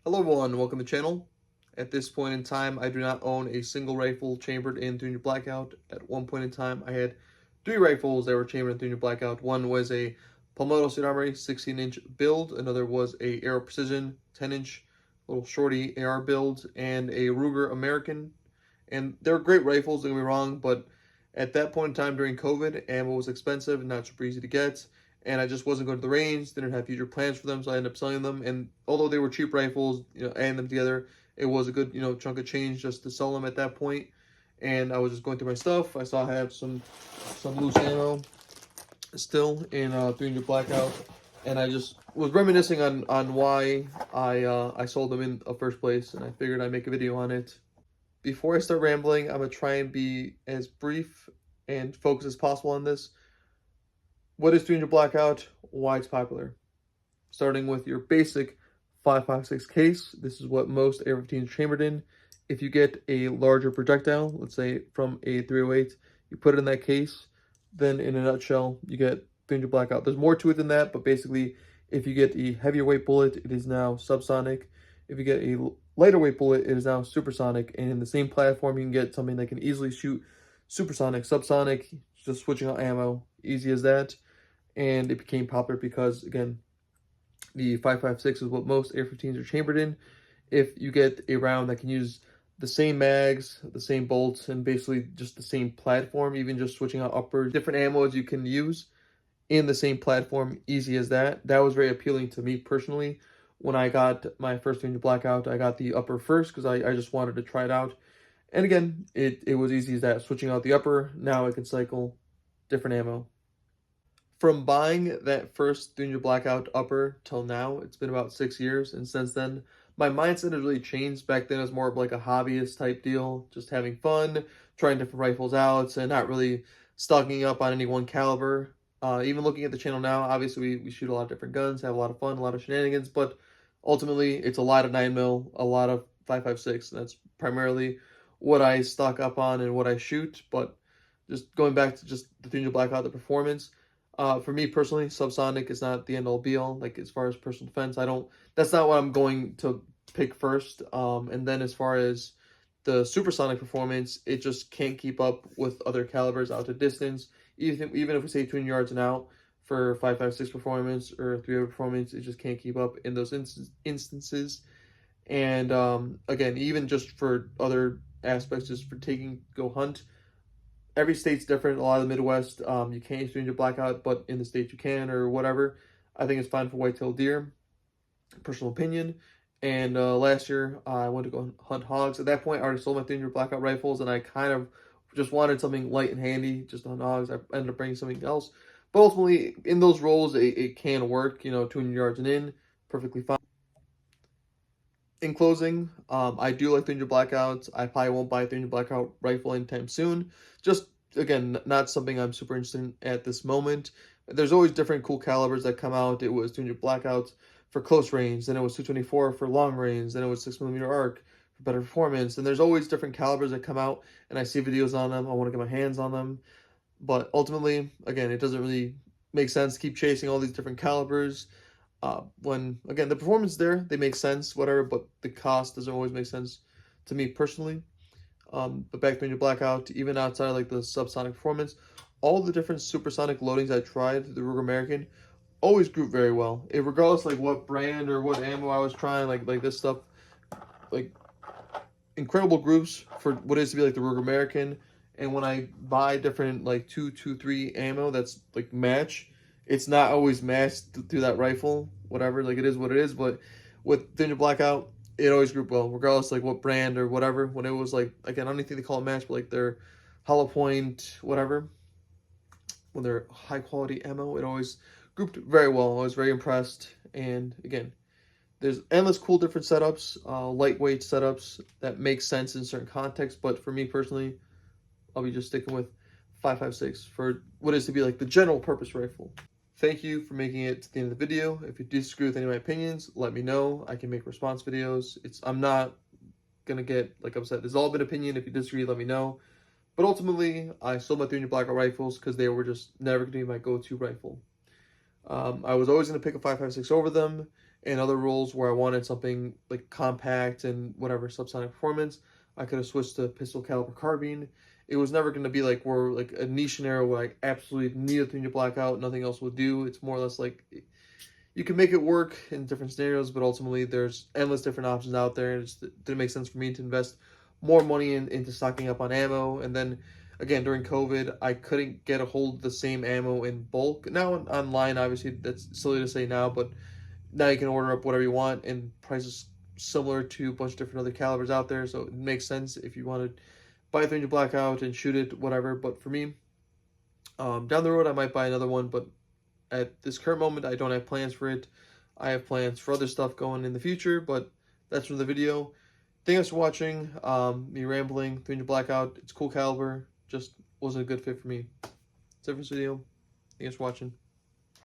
Hello everyone, welcome to the channel. At this point in time, I do not own a single rifle chambered in 300 blackout. At one point in time, I had three rifles that were chambered in 300 blackout. One was a Palmetto State Armory 16-inch build, another was a Aero Precision 10-inch little shorty AR build, and a Ruger American. And they're great rifles, don't get me wrong, but at that point in time during COVID, ammo was expensive and not super easy to get, and I just wasn't going to the range, didn't have future plans for them, so I ended up selling them. And although they were cheap rifles, adding them together, it was a good, chunk of change just to sell them at that point. And I was just going through my stuff. I saw I have some loose ammo still in 300 blackout, and I just was reminiscing on why I sold them in the first place, and I figured I'd make a video on it. Before I start rambling, I'm gonna try and be as brief and focused as possible on this. What is 300 blackout? Why it's popular? Starting with your basic 5.56 case. This is what most AR-15s are chambered in. If you get a larger projectile, let's say from a 308, you put it in that case, then in a nutshell, you get 300 blackout. There's more to it than that, but basically, if you get a heavier weight bullet, it is now subsonic. If you get a lighter weight bullet, it is now supersonic. And in the same platform, you can get something that can easily shoot supersonic, subsonic, just switching out ammo, easy as that. And it became popular because, again, the 5.56 is what most AR-15s are chambered in. If you get a round that can use the same mags, the same bolts, and basically just the same platform, even just switching out upper different ammos you can use in the same platform, easy as that. That was very appealing to me personally. When I got my first 300 blackout, I got the upper first because I just wanted to try it out. And again, it was easy as that. Switching out the upper, now I can cycle different ammo. From buying that first 300 blackout upper till now, it's been about 6 years, and since then my mindset has really changed. Back then it was more of like a hobbyist type deal, just having fun, trying different rifles out, and not really stocking up on any one caliber. Even looking at the channel now, obviously we shoot a lot of different guns, have a lot of fun, a lot of shenanigans, but ultimately it's a lot of 9mm, a lot of 5.56. That's primarily what I stock up on and what I shoot. But just going back to just the 300 blackout, the performance, for me personally, subsonic is not the end all be all. Like as far as personal defense, that's not what I'm going to pick first. And then as far as the supersonic performance, it just can't keep up with other calibers out to distance. Even if we say 200 yards and out for 5.56 performance or 300 performance, it just can't keep up in those instances. And again, even just for other aspects, just for go hunt, every state's different. A lot of the Midwest, you can't use 300 blackout, but in the states you can or whatever. I think it's fine for whitetail deer, personal opinion. And last year, I went to go hunt hogs. At that point, I already sold my 300 blackout rifles, and I kind of just wanted something light and handy just to hunt hogs. I ended up bringing something else. But ultimately, in those roles, it can work, 200 yards and in, perfectly fine. In closing, I do like 300 blackouts. I probably won't buy a 300 blackout rifle anytime soon. Just, again, not something I'm super interested in at this moment. There's always different cool calibers that come out. It was 200 blackouts for close range, then it was 224 for long range, then it was 6mm arc for better performance. And there's always different calibers that come out, and I see videos on them. I want to get my hands on them. But ultimately, again, it doesn't really make sense to keep chasing all these different calibers. When, again, the performance there, they make sense, whatever, but the cost doesn't always make sense to me personally. But back to your blackout, even outside like the subsonic performance, all the different supersonic loadings I tried, the Ruger American, always group very well. Regardless like what brand or what ammo I was trying, like this stuff, like incredible groups for what is to be like the Ruger American. And when I buy different like 223 ammo that's like match, it's not always matched through that rifle, whatever, like it is what it is. But with 300 blackout, it always grouped well, regardless like what brand or whatever. When it was like, again, I don't think they call it match, but like their hollow point, whatever, when they're high quality ammo, it always grouped very well. I was very impressed. And again, there's endless cool different setups, lightweight setups that make sense in certain contexts. But for me personally, I'll be just sticking with 5.56 for what is to be like the general purpose rifle. Thank you for making it to the end of the video. If you disagree with any of my opinions, let me know. I can make response videos. I'm not gonna get like upset. There's all been opinion. If you disagree, let me know. But ultimately, I sold my 300 blackout rifles because they were just never gonna be my go-to rifle. I was always gonna pick a 5.56 over them, in other roles where I wanted something like compact and whatever subsonic performance, I could have switched to pistol caliber carbine. It was never going to be like where like a niche scenario where I absolutely need a 300 blackout, nothing else will do. It's more or less like you can make it work in different scenarios, but ultimately there's endless different options out there, and it just didn't make sense for me to invest more money into stocking up on ammo. And then again, during COVID, I couldn't get a hold of the same ammo in bulk. Now online, obviously, that's silly to say now, but now you can order up whatever you want, and prices similar to a bunch of different other calibers out there. So it makes sense if you want to buy a 300 blackout and shoot it, whatever. But for me, down the road, I might buy another one, but at this current moment, I don't have plans for it. I have plans for other stuff going in the future, but that's from the video. Thanks for watching. Me rambling, 300 blackout. It's cool caliber, just wasn't a good fit for me. That's it for this video. Thanks for watching.